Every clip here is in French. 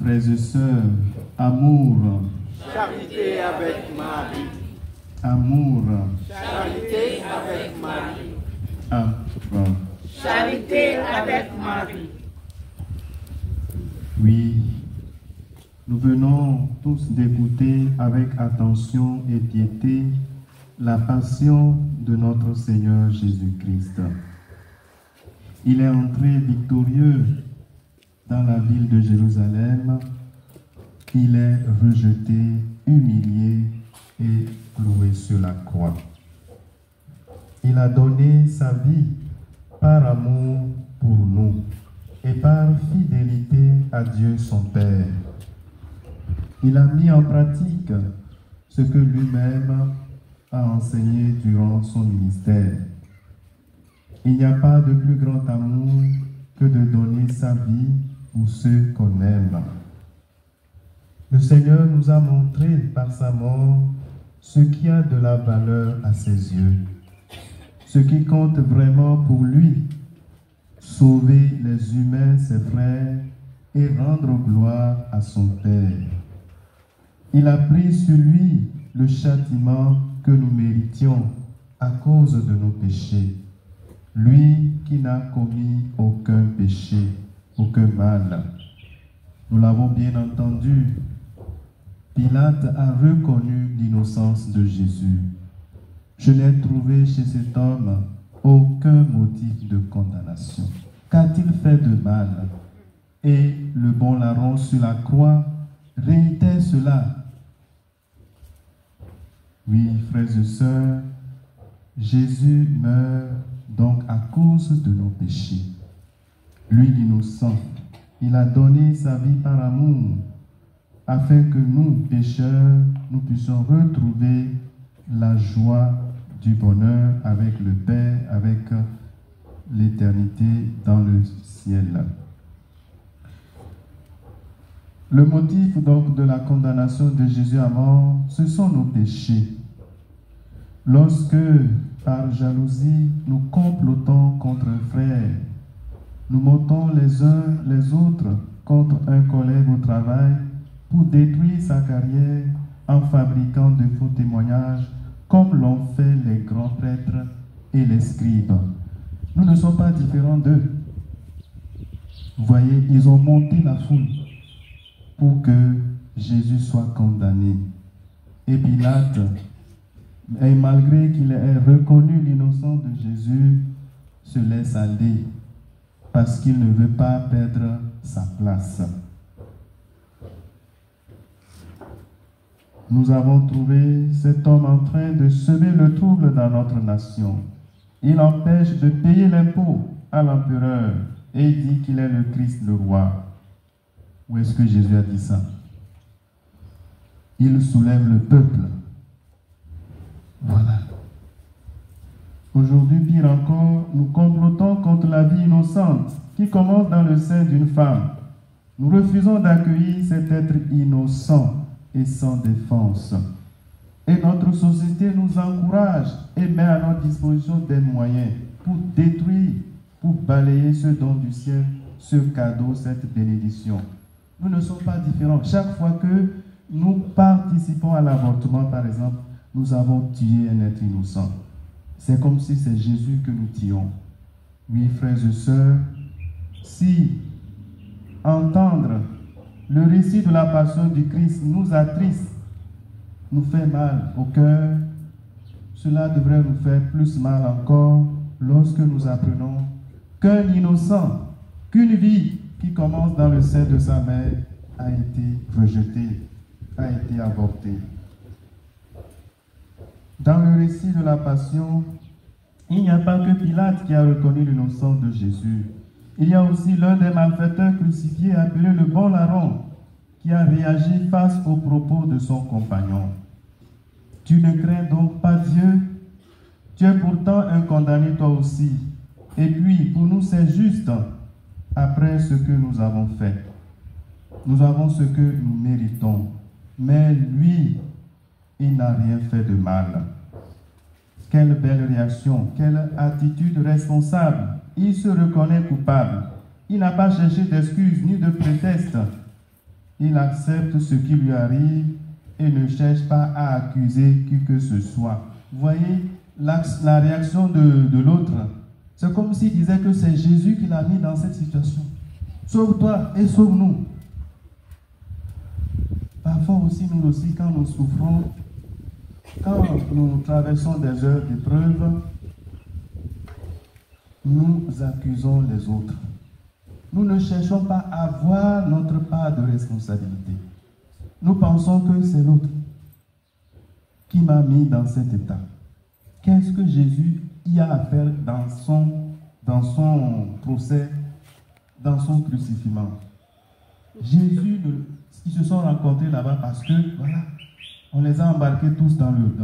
Frères et sœurs, amour. Charité avec Marie. Amour. Charité avec Marie. Amour. Charité avec Marie. Oui, nous venons tous d'écouter avec attention et piété la passion de notre Seigneur Jésus-Christ. Il est entré victorieux dans la ville de Jérusalem. Il est rejeté, humilié et cloué sur la croix. Il a donné sa vie par amour pour nous et par fidélité à Dieu son Père. Il a mis en pratique ce que lui-même a enseigné durant son ministère. Il n'y a pas de plus grand amour que de donner sa vie pour ceux qu'on aime. Le Seigneur nous a montré par sa mort ce qui a de la valeur à ses yeux, ce qui compte vraiment pour lui, sauver les humains, ses frères, et rendre gloire à son Père. Il a pris sur lui le châtiment que nous méritions à cause de nos péchés. Lui qui n'a commis aucun péché, aucun mal. Nous l'avons bien entendu. Pilate a reconnu l'innocence de Jésus. Je n'ai trouvé chez cet homme aucun motif de condamnation. Qu'a-t-il fait de mal? Et le bon larron sur la croix réitère cela. Oui, frères et sœurs, Jésus meurt donc à cause de nos péchés. Lui l'innocent, il a donné sa vie par amour, afin que nous, pécheurs, nous puissions retrouver la joie du bonheur avec le Père, avec l'éternité dans le ciel. Le motif donc de la condamnation de Jésus à mort, ce sont nos péchés. Lorsque, par jalousie, nous complotons contre un frère, nous montons les uns les autres contre un collègue au travail pour détruire sa carrière en fabriquant de faux témoignages, comme l'ont fait les grands prêtres et les scribes. Nous ne sommes pas différents d'eux. Vous voyez, ils ont monté la foule pour que Jésus soit condamné. Et Pilate, et malgré qu'il ait reconnu l'innocence de Jésus, se laisse aller parce qu'il ne veut pas perdre sa place. Nous avons trouvé cet homme en train de semer le trouble dans notre nation. Il empêche de payer l'impôt à l'empereur et il dit qu'il est le Christ, le roi. Où est-ce que Jésus a dit ça? Il soulève le peuple. Voilà. Aujourd'hui, pire encore, nous complotons contre la vie innocente qui commence dans le sein d'une femme. Nous refusons d'accueillir cet être innocent et sans défense. Et notre société nous encourage et met à notre disposition des moyens pour détruire, pour balayer ce don du ciel, ce cadeau, cette bénédiction. Nous ne sommes pas différents. Chaque fois que nous participons à l'avortement, par exemple, nous avons tué un être innocent. C'est comme si c'est Jésus que nous tuons. Oui, frères et sœurs, si entendre le récit de la passion du Christ nous attriste, nous fait mal au cœur, cela devrait nous faire plus mal encore lorsque nous apprenons qu'un innocent, qu'une vie qui commence dans le sein de sa mère a été rejetée, a été avortée. Dans le récit de la passion, il n'y a pas que Pilate qui a reconnu l'innocence de Jésus. Il y a aussi l'un des malfaiteurs crucifiés appelé le bon larron qui a réagi face aux propos de son compagnon. Tu ne crains donc pas Dieu? Tu es pourtant un condamné toi aussi. Et puis, pour nous, c'est juste après ce que nous avons fait. Nous avons ce que nous méritons. Mais lui, il n'a rien fait de mal. Quelle belle réaction, quelle attitude responsable. Il se reconnaît coupable. Il n'a pas cherché d'excuses ni de prétexte. Il accepte ce qui lui arrive et ne cherche pas à accuser qui que ce soit. Vous voyez la réaction de l'autre. C'est comme s'il disait que c'est Jésus qui l'a mis dans cette situation. Sauve-toi et sauve-nous. Parfois aussi, nous aussi, quand nous souffrons, quand nous traversons des heures d'épreuve, nous accusons les autres. Nous ne cherchons pas à voir notre part de responsabilité. Nous pensons que c'est l'autre qui m'a mis dans cet état. Qu'est-ce que Jésus y a à faire dans son procès, dans son crucifixion? Jésus, ils se sont rencontrés là-bas parce que, voilà, on les a embarqués tous dans le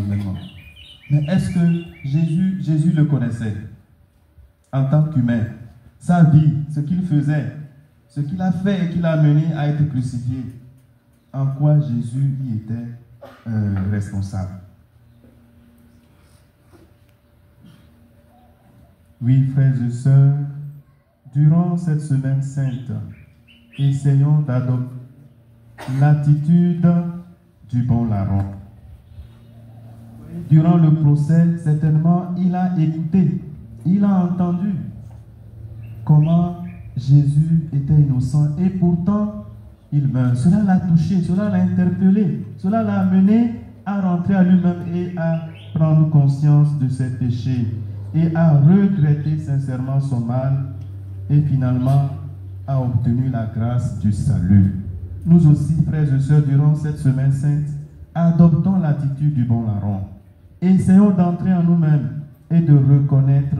même moment. Mais est-ce que Jésus le connaissait en tant qu'humain? Sa vie, ce qu'il faisait, ce qu'il a fait et qui l'a mené à être crucifié. En quoi Jésus y était responsable? Oui, frères et sœurs, durant cette semaine sainte, essayons d'adopter l'attitude du bon larron. Durant le procès, certainement, il a écouté, il a entendu comment Jésus était innocent et pourtant il meurt. Cela l'a touché, cela l'a interpellé, cela l'a amené à rentrer à lui-même et à prendre conscience de ses péchés et à regretter sincèrement son mal et finalement a obtenu la grâce du salut. Nous aussi, frères et sœurs, durant cette semaine sainte, adoptons l'attitude du bon larron. Essayons d'entrer en nous-mêmes et de reconnaître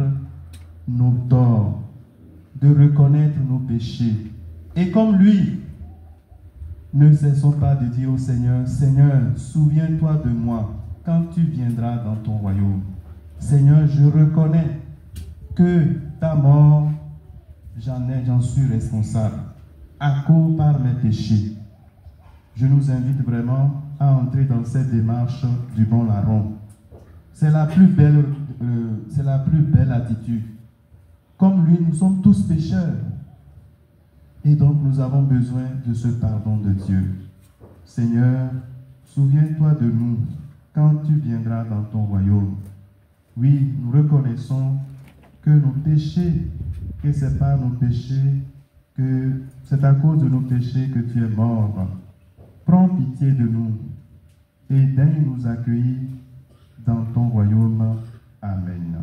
nos torts, de reconnaître nos péchés. Et comme lui, ne cessons pas de dire au Seigneur, Seigneur, souviens-toi de moi quand tu viendras dans ton royaume. Seigneur, je reconnais que ta mort, j'en suis responsable à cause par mes péchés. Je nous invite vraiment à entrer dans cette démarche du bon larron. C'est la plus belle attitude. Comme lui, nous sommes tous pécheurs. Et donc, nous avons besoin de ce pardon de Dieu. Seigneur, souviens-toi de nous quand tu viendras dans ton royaume. Oui, nous reconnaissons que nos péchés, que ce n'est pas nos péchés, que c'est à cause de nos péchés que tu es mort. Prends pitié de nous et daigne nous accueillir dans ton royaume. Amen.